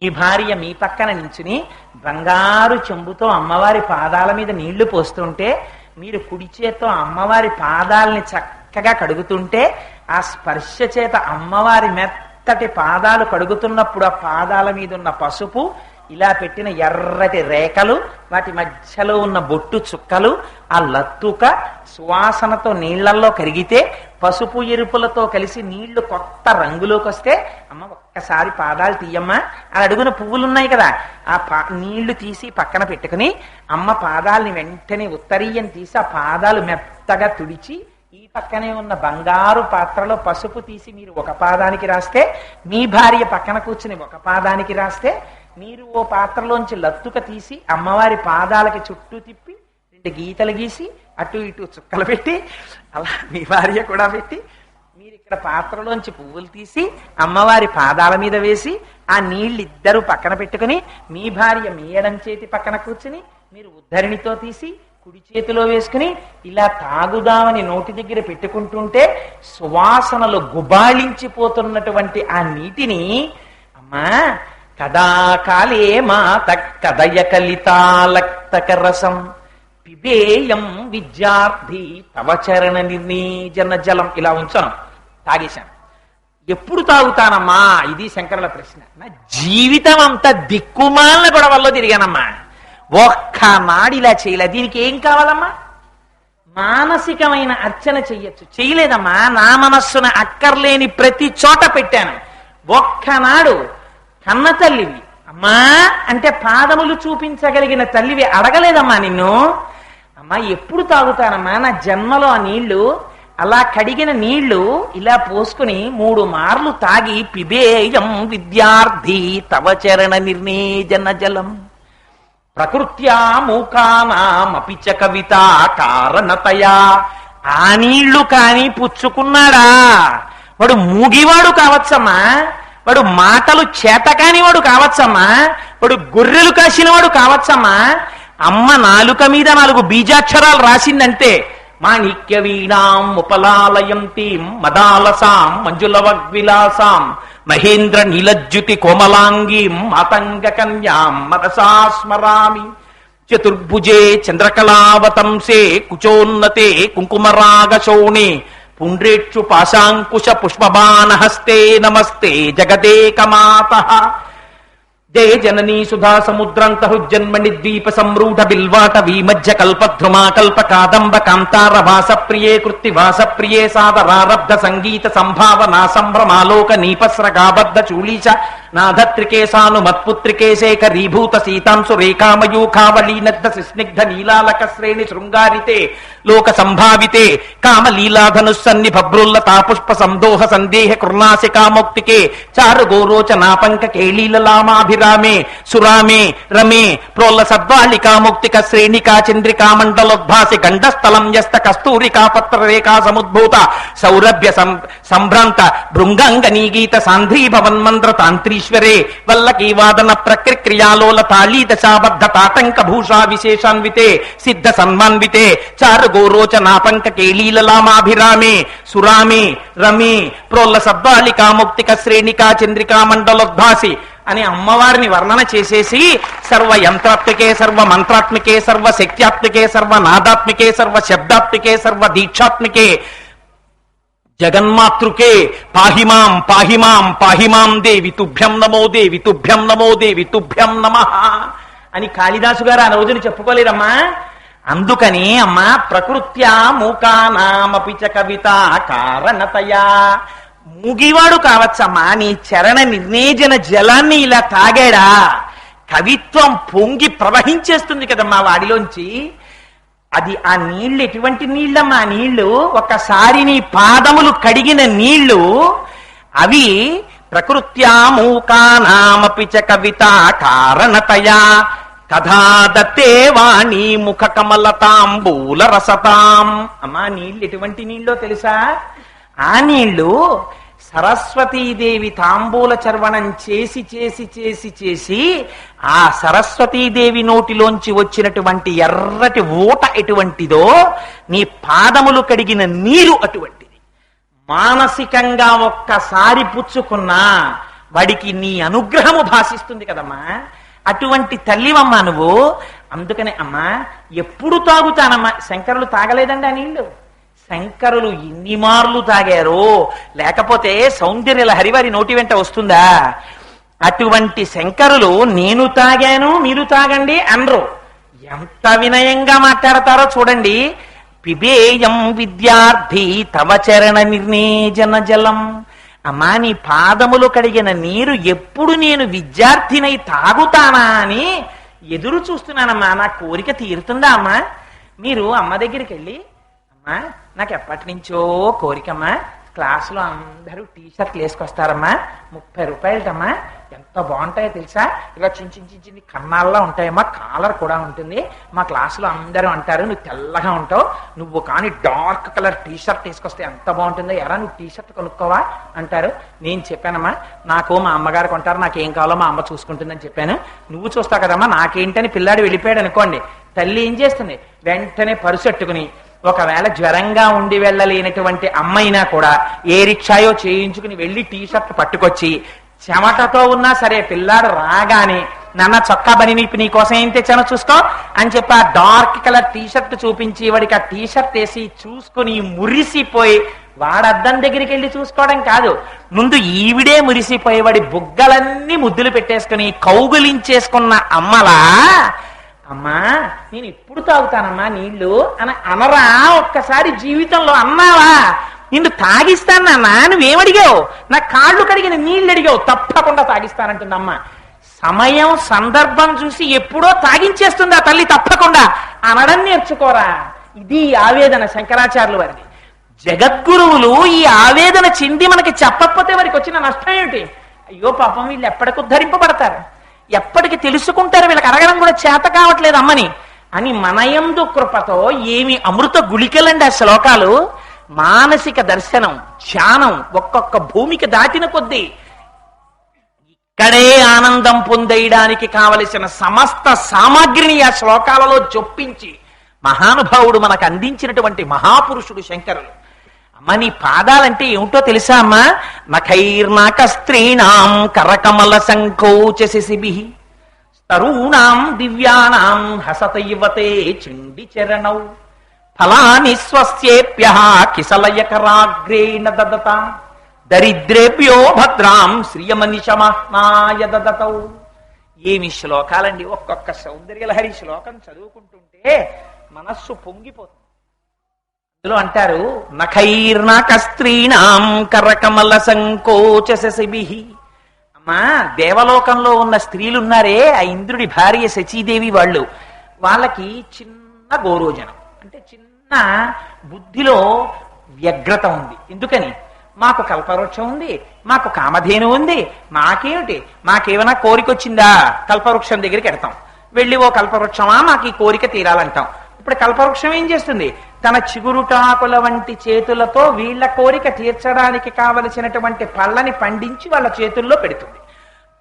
మీ భార్య మీ పక్కన నించుని బంగారు చెంబుతో అమ్మవారి పాదాల మీద నీళ్లు పోస్తుంటే మీరు కుడి చేత్తో అమ్మవారి పాదాలని చక్కగా కడుగుతుంటే ఆ స్పర్శ చేత అమ్మవారి మెత్తటి పాదాలు కడుగుతున్నప్పుడు ఆ పాదాల మీద ఉన్న పసుపు, ఇలా పెట్టిన ఎర్రటి రేఖలు, వాటి మధ్యలో ఉన్న బొట్టు చుక్కలు, ఆ లత్తుక సువాసనతో నీళ్లల్లో కరిగితే పసుపు ఎరుపులతో కలిసి నీళ్లు కొత్త రంగులోకి వస్తే, అమ్మ ఒక్కసారి పాదాలు తీయమ్మా అని అడుగున పువ్వులున్నాయి కదా, ఆ నీళ్లు తీసి పక్కన పెట్టుకుని అమ్మ పాదాలని వెంటనే ఉత్తరీయం తీసి ఆ పాదాలు మెత్తగా తుడిచి ఈ పక్కనే ఉన్న బంగారు పాత్రలో పసుపు తీసి మీరు ఒక పాదానికి రాస్తే, మీ భార్య పక్కన కూర్చుని ఒక పాదానికి రాస్తే, మీరు ఓ పాత్రలోంచి లత్తుక తీసి అమ్మవారి పాదాలకి చుట్టూ తిప్పి 2 గీతలు గీసి అటు ఇటు చుక్కలు పెట్టి అలా మీ భార్య కూడా పెట్టి, మీరు ఇక్కడ పాత్రలోంచి పువ్వులు తీసి అమ్మవారి పాదాల మీద వేసి ఆ నీళ్ళు ఇద్దరు పక్కన పెట్టుకుని మీ భార్య మీ ఎడం చేతి పక్కన కూర్చుని మీరు ఉద్ధరిణితో తీసి కుడి చేతిలో వేసుకుని ఇలా తాగుదామని నోటి దగ్గర పెట్టుకుంటుంటే సువాసనలు గుబాళించిపోతున్నటువంటి ఆ నీటిని అమ్మా కదా కాలే మాత కదయ కలితాలక్తక రసం పిబేయం విద్యార్థి తవ చరణ నిర్ణీజన జలం ఇలా ఉంచాను, తాగేశాను. ఎప్పుడు తాగుతానమ్మా? ఇది శంకరుల ప్రశ్న. నా జీవితం అంతా దిక్కుమాలిన గొడవల్లో తిరిగానమ్మా, ఒక్కనాడు ఇలా చేయలే. దీనికి ఏం కావాలమ్మా? మానసికమైన అర్చన చెయ్యొచ్చు. చేయలేదమ్మా, నా మనస్సున అక్కర్లేని ప్రతి చోట పెట్టాను. ఒక్కనాడు కన్న తల్లివి అమ్మా అంటే పాదములు చూపించగలిగిన తల్లివి అడగలేదమ్మా నిన్ను, అమ్మా ఎప్పుడు తాగుతానమ్మా? నా జన్మలో ఆ నీళ్లు అలా కడిగిన నీళ్లు ఇలా పోసుకుని 3 మార్లు తాగి పిబేయం విద్యార్థి తవ చరణ నిర్ణీజన జలం ప్రకృత్యా మూకానామపి చ కవిత కారణతయా. ఆ నీళ్లు కాని పుచ్చుకున్నాడా వాడు మూగివాడు కావచ్చమ్మా, వాడు మాటలు చేతకాని వాడు కావచ్చమ్మా, వాడు గొర్రెలు కాసినవాడు కావచ్చమ్మా. అమ్మ నాలుక మీద 4 బీజాక్షరాలు రాసిందంటే మాణిక్య వీణాం ఉపలాలయంతీం మదాలసాం మంజులవగ్విలాసాం మహేంద్ర నీలజ్యుతి కోమలాంగీం మాతంగ కన్యాం మనసా స్మరామి చతుర్భుజే చంద్రకళావతంసే కుచోన్నతే కుంకుమరాగశోణే పుండ్రేక్షు పాశాంకుశ పుష్పబాణహస్తే నమస్తే జగదేకమాతః. జయ జననీ సుధా సముద్రాంత హృజ్జన్మణి ద్వీప సంరూఢ బిల్వాట వీమధ్య కల్పద్రుమా కల్ప కాదంబ కాంతార వాస ప్రియే కృత్తి వాస ప్రియే సాదరారబ్ధ సంగీత సంభావనా సంభ్రమాలోక నీపస్రగాబద్ధ చూళీశ నాధత్రికేశాను మత్పుత్రికే శేఖరీభూత సీతాంశు రేఖామయూఖావళీనగ్ధ స్నిగ్ధ నీలాలక శ్రేణి శృంగారితే లోక సంభావితే కామలీలాధనుస్సన్ని భబ్రుల్లతా పుష్ప సందోహ సందేహ కృర్ణాసికామౌక్తికే చారు గోరోచనాపంక కేళీలలామాభిరామే సురామే రమే ప్రోల్ల సద్వాళికాముక్తిక శ్రేణికా చంద్రికా మండలోద్భాసి గండస్థలం యస్త కస్తూరికా పత్ర రేఖా సముద్భూత సౌరభ్య సంభ్రాంత భృంగాంగనీగీత సాంధ్రీ భవన్మంద్ర తాంత్రీశ్వరే వల్లకీవాదన ప్రక్రియాలోల తాళీ దశాబద్ధ తాటంక భూషా విశేషాన్వితే సిద్ధ సన్మాన్వితే చారు గోరోచనాపంక కేళీలలామాభిరామే సురామే రమే ప్రోల్ల సద్వాళికాముక్తిక శ్రేణికా చంద్రికా మండలోద్భాసి అని అమ్మవారిని వర్ణన చేసేసి సర్వ యంత్రాత్మికే సర్వ మంత్రాత్మికే సర్వ శక్త్యాత్మికే సర్వ నాదాత్మికే సర్వ శబ్దాత్మికే సర్వ దీక్షాత్మికే జగన్మాతృకే పాహిమాం పాహిమాం పాహిమాం దేవి తుభ్యం నమో దేవి తుభ్యం నమో దేవి తుభ్యం నమః అని కాళిదాసు గారు ఆ రోజున చెప్పుకోలేదమ్మా. అందుకని అమ్మా ప్రకృత్యా మూకానామపి చ కవిత కారణతయా. మూగివాడు కావచ్చమ్మా, నీ చరణ నిర్ణేజన జలాన్ని ఇలా తాగాడా కవిత్వం పొంగి ప్రవహించేస్తుంది కదమ్మా వాడిలోంచి. అది ఆ నీళ్లు ఎటువంటి నీళ్ళమ్మా? ఆ నీళ్లు ఒకసారి నీ పాదములు కడిగిన నీళ్లు అవి ప్రకృత్యా మూకానామపి చ కవిత కారణతయా కథా దత్తే వాణి ముఖ కమలతాంబూల రసతాం. అమ్మా నీళ్ళు ఎటువంటి నీళ్ళో తెలుసా? ఆ నీళ్లు సరస్వతీదేవి తాంబూల చర్వణం చేసి చేసి చేసి చేసి ఆ సరస్వతీదేవి నోటిలోంచి వచ్చినటువంటి ఎర్రటి ఊట ఎటువంటిదో నీ పాదములు కడిగిన నీరు అటువంటిది. మానసికంగా ఒక్కసారి పుచ్చుకున్నా వాడికి నీ అనుగ్రహము భాషిస్తుంది కదమ్మా. అటువంటి తల్లివమ్మా నువ్వు. అందుకనే అమ్మా ఎప్పుడు తాగుతానమ్మా. శంకరులు తాగలేదండి ఆ నీళ్లు. శంకరులు ఎన్ని మార్లు తాగారో, లేకపోతే సౌందర్య లహరి వారి నోటి వెంట వస్తుందా? అటువంటి శంకరులు నేను తాగాను మీరు తాగండి అనరు. ఎంత వినయంగా మాట్లాడతారో చూడండి. పిబేయం విద్యార్థి తవ చరణ నిర్ణేజన జలం. అమ్మా నీ పాదములు కడిగిన నీరు ఎప్పుడు నేను విద్యార్థినై తాగుతానా అని ఎదురు చూస్తున్నానమ్మా. నా కోరిక తీరుతుందా అమ్మా? మీరు అమ్మ దగ్గరికి వెళ్ళి, అమ్మా నాకు ఎప్పటి నుంచో కోరికమ్మా, క్లాసులో అందరూ టీషర్ట్లు వేసుకొస్తారమ్మా, 30 రూపాయలటమ్మా, ఎంత బాగుంటాయో తెలుసా, ఇలా చిన్ని కన్నాల్లో ఉంటాయమ్మా, కాలర్ కూడా ఉంటుంది, మా క్లాసులో అందరూ అంటారు నువ్వు తెల్లగా ఉంటావు, నువ్వు కానీ డార్క్ కలర్ టీషర్ట్ వేసుకొస్తే ఎంత బాగుంటుందో, ఎరా నువ్వు టీషర్ట్ కొనుక్కోవా అంటారు. నేను చెప్పానమ్మా నాకు మా అమ్మగారు కొంటారు, నాకేం కావాలో మా అమ్మ చూసుకుంటుందని చెప్పాను. నువ్వు చూస్తావు కదమ్మా నాకేంటని పిల్లాడు వెళ్ళిపోయాడు అనుకోండి, తల్లి ఏం చేస్తుంది, వెంటనే పరుసెట్టుకుని ఒకవేళ జ్వరంగా ఉండి వెళ్ళలేనటువంటి అమ్మైనా కూడా ఏ రిక్షాయో చేయించుకుని వెళ్ళి టీషర్ట్ పట్టుకొచ్చి చెమటతో ఉన్నా సరే పిల్లాడు రాగానే నాన్న చొక్కా బని నీకోసం ఏం తెచ్చానో చూసుకో అని చెప్పి ఆ డార్క్ కలర్ టీషర్ట్ చూపించి వాడికి ఆ టీషర్ట్ వేసి చూసుకుని మురిసిపోయి వాడద్దం దగ్గరికి వెళ్ళి చూసుకోవడం కాదు, ముందు ఈవిడే మురిసిపోయి వాడి బుగ్గలన్నీ ముద్దులు పెట్టేసుకుని కౌగులించేసుకున్న అమ్మలా, అమ్మా నేను ఇప్పుడు తాగుతానమ్మా నీళ్లు అని అనరా? ఒక్కసారి జీవితంలో అన్నావా? నిన్ను తాగిస్తాను నాన్న, నువ్వేమడిగావు, నా కాళ్ళు కడిగిన నీళ్ళు అడిగావు, తప్పకుండా తాగిస్తానంటుంది అమ్మ. సమయం సందర్భం చూసి ఎప్పుడో తాగించేస్తుంది ఆ తల్లి, తప్పకుండా అనడం నేర్చుకోరా. ఇది ఆవేదన శంకరాచార్యులు వారిది. జగద్గురువులు ఈ ఆవేదన చెంది మనకి చెప్పకపోతే వారికి వచ్చిన నష్టం ఏమిటి? అయ్యో పాపం వీళ్ళు ఎప్పటికి ఉద్ధరింపబడతారు, ఎప్పటికి తెలుసుకుంటారు, వీళ్ళకి అడగడం కూడా చేత కావట్లేదు అమ్మని అని మనయందు కృపతో ఏమి అమృత గుళికలండి ఆ శ్లోకాలు. మానసిక దర్శనం ధ్యానం ఒక్కొక్క భూమికి దాటిన కొద్దీ ఇక్కడే ఆనందం పొందేయడానికి కావలసిన సమస్త సామాగ్రిని ఆ శ్లోకాలలో జొప్పించి మహానుభావుడు మనకు అందించినటువంటి మహాపురుషుడు శంకరులు. అమ్మ నీ పాదాలంటే ఏమిటో తెలుసా అమ్మా? నఖైర్నాక స్త్రీణాం కరకమల సంకోచసిబి తరుణాం దివ్యానాం హసతైవతే చండి చరణౌ ఫలాని స్వస్యేప్య కిసలయకరాగ్రేణ దదత దరిద్రేభ్యో భద్రాం శ్రియమనిశమహ్నాయ దదతౌ. ఏమి శ్లోకాలండి! ఒక్కొక్క సౌందర్యలహరి శ్లోకం చదువుకుంటుంటే మనస్సు పొంగిపోతుంది. అందులో అంటారు నఖైర్నాక స్త్రీణాం కరకమల సంకోచసిబి. అమ్మా దేవలోకంలో ఉన్న స్త్రీలున్నారే, ఆ ఇంద్రుడి భార్య శచీదేవి వాళ్ళకి చిన్న గోరోజనం అంటే చిన్న బుద్ధిలో వ్యగ్రత ఉంది. ఎందుకని? మాకు కల్పవృక్షం ఉంది, మాకు కామధేను ఉంది, మాకేమిటి, మాకేమైనా కోరిక వచ్చిందా కల్పవృక్షం దగ్గరికి వెడతాం, వెళ్ళి ఓ కల్పవృక్షమా మాకు ఈ కోరిక తీరాలంటాం. ఇప్పుడు కల్పవృక్షం ఏం చేస్తుంది? తన చిగురుటాకుల వంటి చేతులతో వీళ్ళ కోరిక తీర్చడానికి కావలసినటువంటి పళ్ళని పండించి వాళ్ళ చేతుల్లో పెడుతుంది.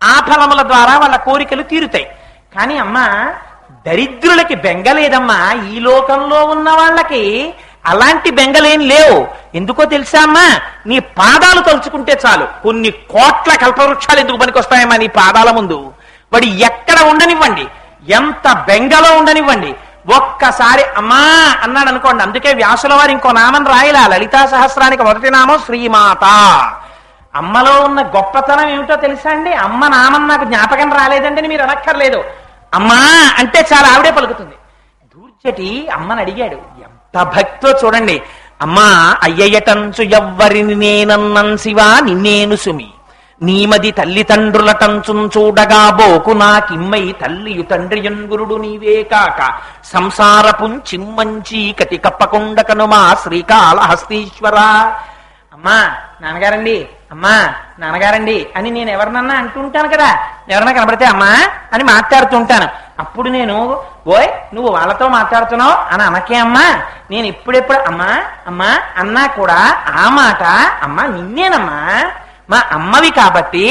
ఆ ఫలముల ద్వారా వాళ్ళ కోరికలు తీరుతాయి. కానీ అమ్మా దరిద్రులకి బెంగలేదమ్మా. ఈ లోకంలో ఉన్న వాళ్ళకి అలాంటి బెంగలేం లేవు. ఎందుకో తెలుసా అమ్మా? నీ పాదాలు తలుచుకుంటే చాలు కొన్ని కోట్ల కల్పవృక్షాలు ఎందుకు పనికొస్తాయమ్మా నీ పాదాల ముందు. వాడు ఎక్కడ ఉండనివ్వండి, ఎంత బెంగలో ఉండనివ్వండి, ఒక్కసారి అమ్మా అన్నాడు అనుకోండి. అందుకే వ్యాసుల వారు ఇంకో నామం రాయలా, లలితా సహస్రానికి మొదటి నామం శ్రీమాత. అమ్మలో ఉన్న గొప్పతనం ఏమిటో తెలుసా అండి? అమ్మ నామం నాకు జ్ఞాపకం రాలేదండి అని మీరు అనక్కర్లేదు, అమ్మా అంటే చాలా ఆవిడే పలుకుతుంది. దూర్చటి అమ్మని అడిగాడు, ఎంత భక్తో చూడండి. అమ్మా అయ్యయటంచు ఎవ్వరిని నేనన్నన్ శివా నిన్నేను సుమి, నీమది తల్లిదండ్రులటంచున్ చూడగా బోకు నాకిమ్మై తల్లియు తండ్రియన్ గురుడు నీవే కాక సంసారపుం చిమ్మంచి కటి కప్పకుండ కనుమా శ్రీకాళహస్తీశ్వర. అమ్మా నాన్నగారండి, అమ్మా నాన్నగారండి అని నేను ఎవరినన్నా అంటుంటాను కదా, ఎవరన్నా కనబడితే అమ్మా అని మాట్లాడుతుంటాను. అప్పుడు నేను ఓయ్ నువ్వు వాళ్ళతో మాట్లాడుతున్నావు అని అనకే అమ్మా, నేను ఇప్పుడెప్పుడు అమ్మా అమ్మా అన్నా కూడా ఆ మాట అమ్మా నిన్నేనమ్మా, మా అమ్మవి కాబట్టి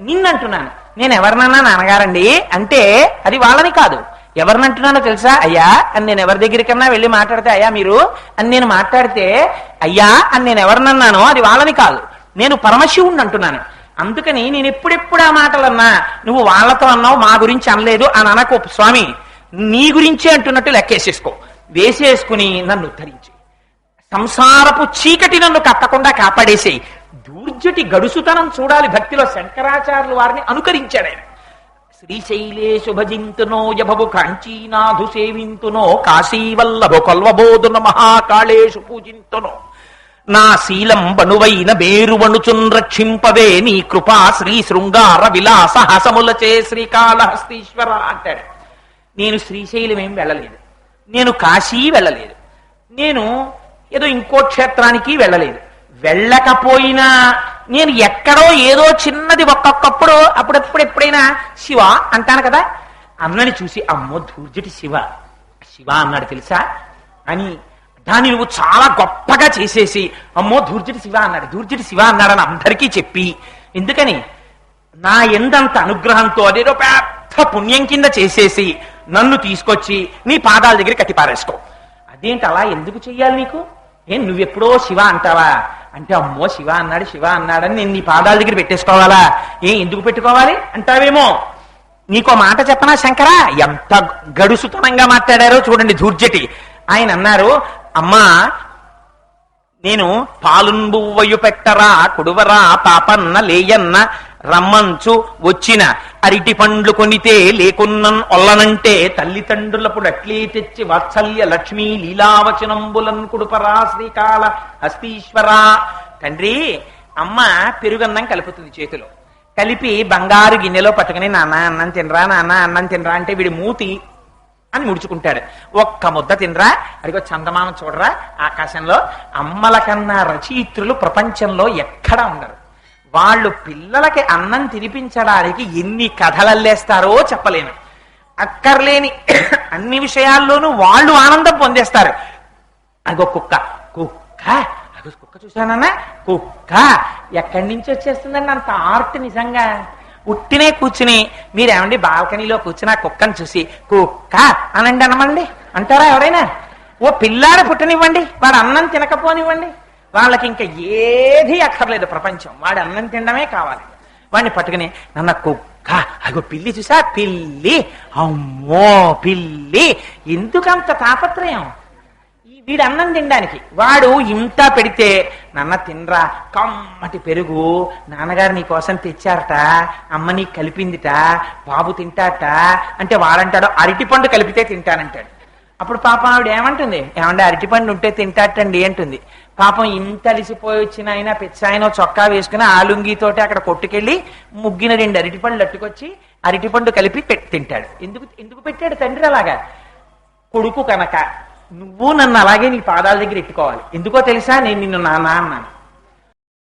నిన్నంటున్నాను. నేను ఎవరినన్నా నాన్నగారండి అంటే అది వాళ్ళని కాదు, ఎవరినంటున్నానో తెలుసా? అయ్యా అని నేను ఎవరి దగ్గరికన్నా వెళ్ళి మాట్లాడితే అయ్యా మీరు అని నేను మాట్లాడితే అయ్యా అని నేను ఎవరినన్నానో అది వాళ్ళని కాదు, నేను పరమశివుణ్ణి అంటున్నాను. అందుకని నేను ఎప్పుడెప్పుడు ఆ మాటలన్నా నువ్వు వాళ్ళతో అన్నావు మా గురించి అనలేదు అని అనకు స్వామి, నీ గురించే అంటున్నట్టు లెక్కేసేసుకో, వేసేసుకుని నన్ను ఉద్ధరించి సంసారపు చీకటి నన్ను కట్టకుండా కాపాడేసేయి. దూర్జటి గడుసుతనం చూడాలి భక్తిలో. శంకరాచార్యులు వారిని అనుకరించాడు ఆయన. శ్రీశైలేశు భజింతునో యభవు కాంచీనాథు సేవింతునో కాశీవల్లభు కొల్వబోధున మహాకాళేషు పూజింతునో నా శీలం బణువైన బేరువణుచున్ రక్షింపవే నీ కృపా శ్రీ శృంగార విలాస హసములచే శ్రీకాళహస్తీశ్వర అంటాడు. నేను శ్రీశైలం ఏం వెళ్ళలేదు, నేను కాశీ వెళ్ళలేదు, నేను ఏదో ఇంకో క్షేత్రానికి వెళ్ళలేదు. వెళ్ళకపోయినా నేను ఎక్కడో ఏదో చిన్నది ఒక్కొక్కప్పుడు అప్పుడప్పుడు ఎప్పుడైనా శివ అంటాను కదా, అన్నని చూసి అమ్మో దూర్జటి శివ శివ అన్నాడు తెలుసా అని దాన్ని నువ్వు చాలా గొప్పగా చేసేసి అమ్మో దూర్జటి శివ అన్నాడు, దూర్జటి శివ అన్నాడని అందరికీ చెప్పి, ఎందుకని నా ఎందంత అనుగ్రహంతో అదేదో పెద్ద పుణ్యం కింద చేసేసి నన్ను తీసుకొచ్చి నీ పాదాల దగ్గర కట్టిపారేసుకో. అదేంటి అలా ఎందుకు చెయ్యాలి నీకు? ఏం నువ్వెప్పుడో శివ అంటావా అంటే అమ్మో శివ అన్నాడు శివ అన్నాడని నేను నీ పాదాల దగ్గర పెట్టేసుకోవాలా? ఎందుకు పెట్టుకోవాలి అంటావేమో. నీకో మాట చెప్పనా శంకరా, ఎంత గడుసుతనంగా మాట్లాడారో చూడండి దూర్జటి. ఆయన అన్నారు, అమ్మా నేను పాలుంబువ్వయు పెట్టరా కుడువరా పాపన్న లేయన్న రమ్మంచు వచ్చిన అరిటి పండ్లు కొనితే లేకున్నన్ ఒల్లనంటే తల్లిదండ్రులప్పుడు అట్లే తెచ్చి వాత్సల్య లక్ష్మీ లీలావచనంబులన్ కుడుపరా శ్రీకాళ హస్తీశ్వరా. తండ్రి అమ్మ పెరుగన్నం కలుపుతుంది చేతిలో, కలిపి బంగారు గిన్నెలో పట్టుకుని నాన్న అన్నం తినరా నాన్న అన్నం తినరా అంటే వీడి మూతి అని ముడుచుకుంటాడు. ఒక్క ముద్ద తినరా, అడిగో చందమామ చూడరా ఆకాశంలో. అమ్మల కన్నా రచయిత్రులు ప్రపంచంలో ఎక్కడా ఉండరు. వాళ్ళు పిల్లలకి అన్నం తినిపించడానికి ఎన్ని కథలల్లేస్తారో చెప్పలేను. అక్కర్లేని అన్ని విషయాల్లోనూ వాళ్ళు ఆనందం పొందేస్తారు. అగో కుక్క కుక్క అగో కుక్క చూశానన్నా కుక్క ఎక్కడి నుంచి వచ్చేస్తుందండి అంత ఆర్ట్. నిజంగా ఉట్టినే కూర్చుని మీరేమండి బాల్కనీలో కూర్చుని ఆ కుక్కను చూసి కుక్క అనండి అనమండి అంటారా ఎవరైనా? ఓ పిల్లాడు పుట్టనివ్వండి, వాడు అన్నం తినకపోనివ్వండి, వాళ్ళకి ఇంకా ఏది అక్కర్లేదు ప్రపంచం, వాడు అన్నం తినడమే కావాలి. వాడిని పట్టుకుని నన్న కుక్క అగో పిల్లి చూసా పిల్లి అమ్మో పిల్లి, ఎందుకంత తాపత్రయం? వీడు అన్నం తినడానికి. వాడు ఇంత పెడితే నాన్న తినరా కమ్మటి పెరుగు నాన్నగారు నీ కోసం తెచ్చారట, అమ్మ నీకు కలిపిందిట, బాబు తింటాట అంటే వాడంటాడు అరటిపండు కలిపితే తింటానంటాడు. అప్పుడు పాపం ఆవిడ ఏమంటుంది, ఏమంటే అరటిపండు ఉంటే తింటాటండి అంటుంది. పాపం ఇంత అలిసిపోయి వచ్చిన ఆయన పెచ్చాయన చొక్కా వేసుకుని ఆలుంగితోటి అక్కడ కొట్టుకెళ్ళి ముగ్గిన 2 అరటిపండ్లు అట్టుకొచ్చి అరటిపండు కలిపి తింటాడు. ఎందుకు పెట్టాడు తండ్రి అలాగా? కొడుకు కనుక నువ్వు నన్ను అలాగే నీ పాదాల దగ్గర ఎట్టుకోవాలి. ఎందుకో తెలుసా, నేను నిన్ను నాన్న అన్నాను.